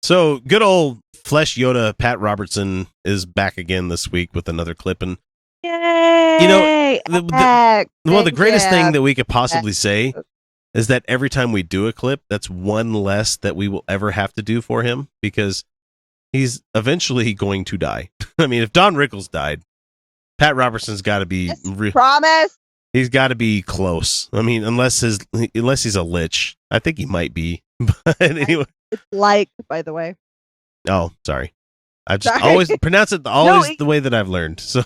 So good old Flesh Yoda Pat Robertson is back again this week with another clip, and Yay! the greatest thing that we could possibly say is that every time we do a clip, that's one less that we will ever have to do for him, because he's eventually going to die. I mean, if Don Rickles died, Pat Robertson's got to be promise. He's got to be close. I mean, unless he's a lich. I think he might be. But anyway, it's like, by the way. Oh, sorry. I just always pronounce it the way that I've learned. So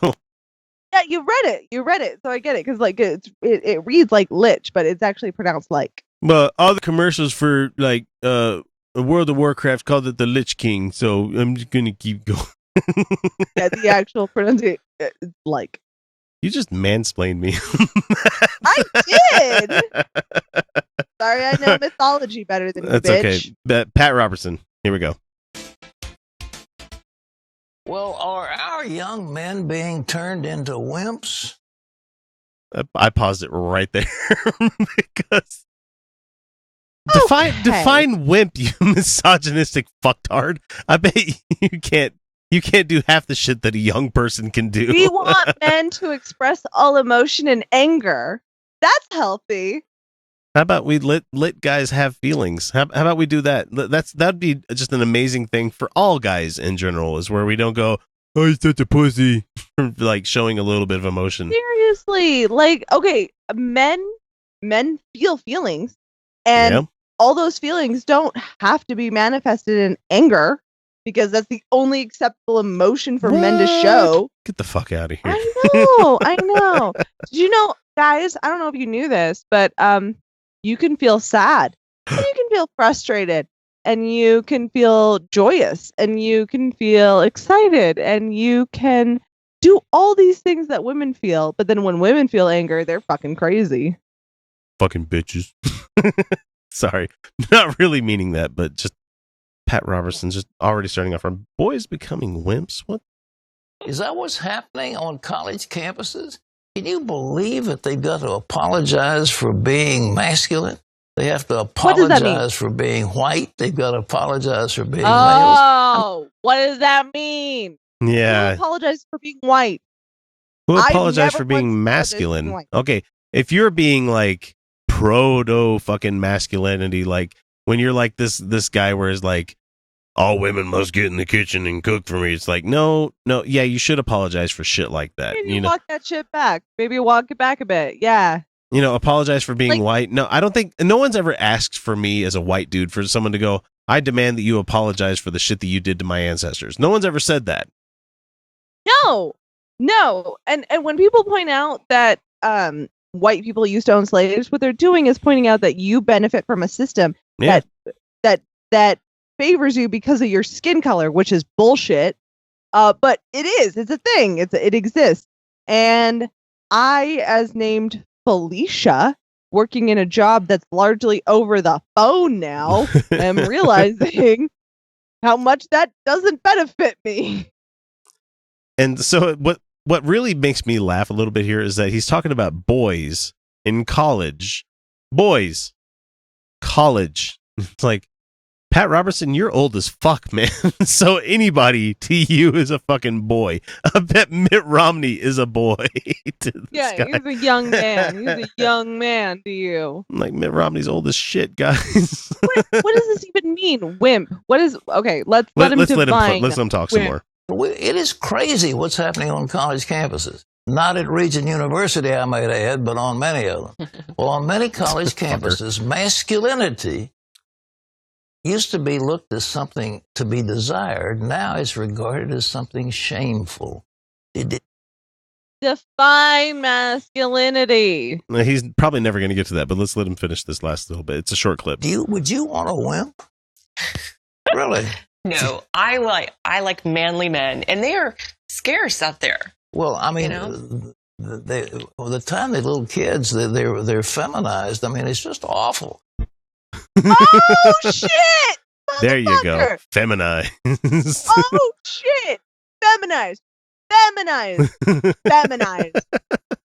yeah, you read it, so I get it, because like it reads like lich, but it's actually pronounced like. But all the commercials for like World of Warcraft called it the Lich King, so I'm just gonna keep going. Yeah, the actual pronunciation is like. You just mansplained me. I did. Sorry, I know mythology better than you, That's bitch. Okay. Pat Robertson. Here we go. Well, are our young men being turned into wimps? I paused it right there because define wimp, you misogynistic fucktard. I bet you can't do half the shit that a young person can do. We want men to express all emotion and anger. That's healthy. How about we let guys have feelings? How about we do that? That'd be just an amazing thing for all guys in general, is where we don't go, oh, he's such a pussy, like showing a little bit of emotion. Seriously, like, okay, men feel feelings, and all those feelings don't have to be manifested in anger, because that's the only acceptable emotion for men to show. Get the fuck out of here. I know. Did you know, guys? I don't know if you knew this, but you can feel sad, and you can feel frustrated, and you can feel joyous, and you can feel excited, and you can do all these things that women feel. But then when women feel anger, they're fucking crazy. Fucking bitches. Sorry, not really meaning that, but just Pat Robertson's just already starting off on boys becoming wimps. What? Is that what's happening on college campuses? Can you believe that they've got to apologize for being masculine? They have to apologize for being white. They've got to apologize for being males. Oh, what does that mean? Yeah. Who apologizes for being white? Who apologized for being masculine? Okay, if you're being like proto fucking masculinity, like when you're like this guy where it's like, all women must get in the kitchen and cook for me. It's like, no, yeah, you should apologize for shit like that. You walk that shit back. Maybe walk it back a bit. Yeah. Apologize for being white. No, I don't think, no one's ever asked for me as a white dude for someone to go, I demand that you apologize for the shit that you did to my ancestors. No one's ever said that. No. And when people point out that white people used to own slaves, what they're doing is pointing out that you benefit from a system that favors you because of your skin color, which is bullshit. But it's a thing. It exists. And I, as named Felicia, working in a job that's largely over the phone now, am realizing how much that doesn't benefit me. And so what really makes me laugh a little bit here is that he's talking about boys in college. Boys. College. It's like, Pat Robertson, you're old as fuck, man. So anybody to you is a fucking boy. I bet Mitt Romney is a boy to this guy. He's a young man. He's a young man to you. I'm like, Mitt Romney's old as shit, guys. What does this even mean? Wimp. What is... Okay, let's let him define. Let's let him talk some more. It is crazy what's happening on college campuses. Not at Regent University, I might add, but on many of them. Well, on many college campuses, masculinity used to be looked as something to be desired. Now it's regarded as something shameful. Define masculinity. He's probably never going to get to that, but let's let him finish this last little bit. It's a short clip. Would you want a wimp? Really? No, I like manly men, and they are scarce out there. Well, I mean, the time they're little kids, they're feminized. I mean, it's just awful. Oh shit! There you go. Feminized. Oh shit! Feminized.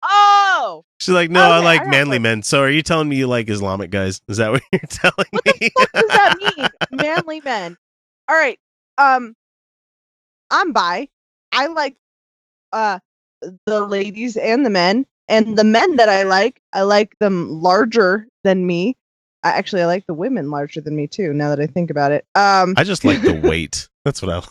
Oh! She's like, no, I like manly men. So are you telling me you like Islamic guys? Is that what you're telling me? What the fuck does that mean? Manly men. all right. I'm bi. I like the ladies and the men. And the men that I like them larger than me. Actually, I like the women larger than me too. Now that I think about it, I just like the weight. That's what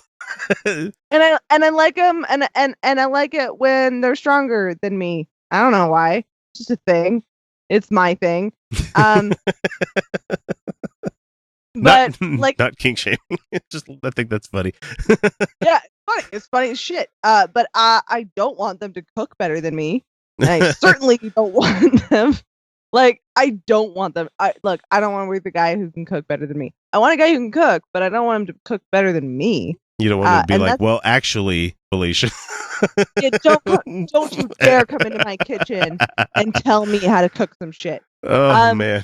and I like them, and I like it when they're stronger than me. I don't know why. It's just a thing. It's my thing. But like, not kink shaming. Just I think that's funny. Yeah, it's funny. It's funny as shit. But I don't want them to cook better than me. And I certainly don't want them. Like, I don't want them. I don't want to work with a guy who can cook better than me. I want a guy who can cook, but I don't want him to cook better than me. You don't want to be like, well, actually, Felicia. Yeah, don't you dare come into my kitchen and tell me how to cook some shit. Oh, man.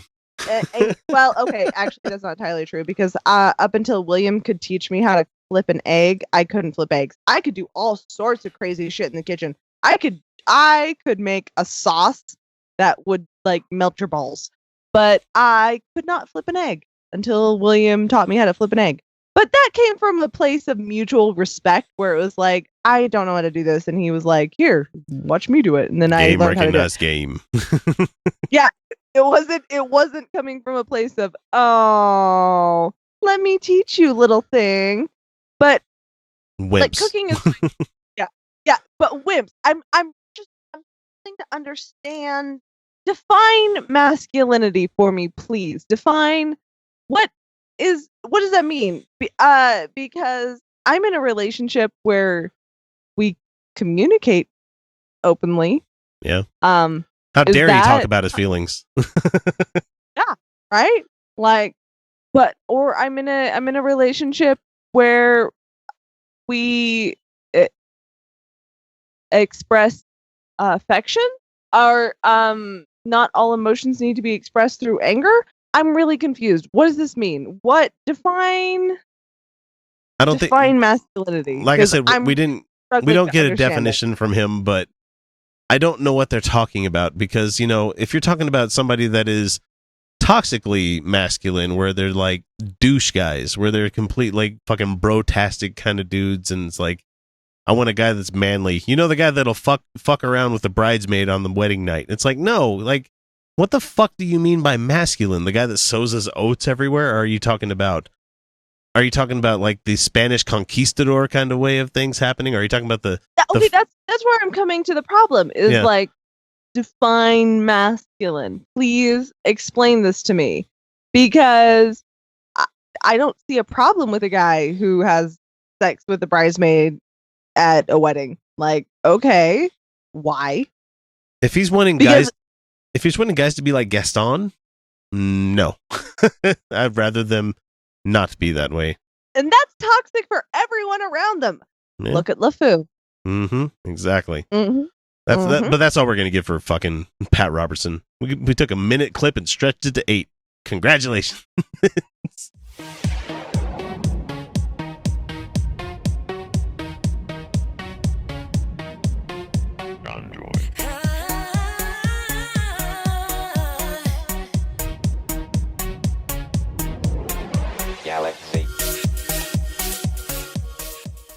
Well, okay, actually, that's not entirely true, because up until William could teach me how to flip an egg, I couldn't flip eggs. I could do all sorts of crazy shit in the kitchen. I could make a sauce that would like melt your balls, but I could not flip an egg until William taught me how to flip an egg. But that came from a place of mutual respect, where it was like, I don't know how to do this, and he was like, "Here, watch me do it," and then I learned how to do it. Game. Yeah, it wasn't coming from a place of, oh, let me teach you, little thing. But Wimps. like, cooking is yeah, but wimps. I'm trying to understand. Define masculinity for me, please. Define what does that mean? Because I'm in a relationship where we communicate openly. Yeah. How dare he talk about his feelings? Yeah, right? Like, or I'm in a relationship where we express affection, or not all emotions need to be expressed through anger. I'm really confused. What does this mean? What define masculinity? Like I said, we don't get a definition from him, but I don't know what they're talking about, because, you know, if you're talking about somebody that is toxically masculine, where they're like douche guys, where they're complete like fucking bro-tastic kind of dudes, and it's like, I want a guy that's manly. You know, the guy that'll fuck around with the bridesmaid on the wedding night. It's like, no, like, what the fuck do you mean by masculine? The guy that sows his oats everywhere? Or are you talking about like the Spanish conquistador kind of way of things happening? Or are you talking about okay, that's where I'm coming to the problem, is like, define masculine. Please explain this to me, because I don't see a problem with a guy who has sex with a bridesmaid at a wedding. Like, okay, why? If he's wanting guys to be like Gaston, no. I'd rather them not be that way. And that's toxic for everyone around them. Yeah. Look at LeFou. Mm-hmm. Exactly. Mm-hmm. But that's all we're gonna get for fucking Pat Robertson. We took a minute clip and stretched it to 8. Congratulations.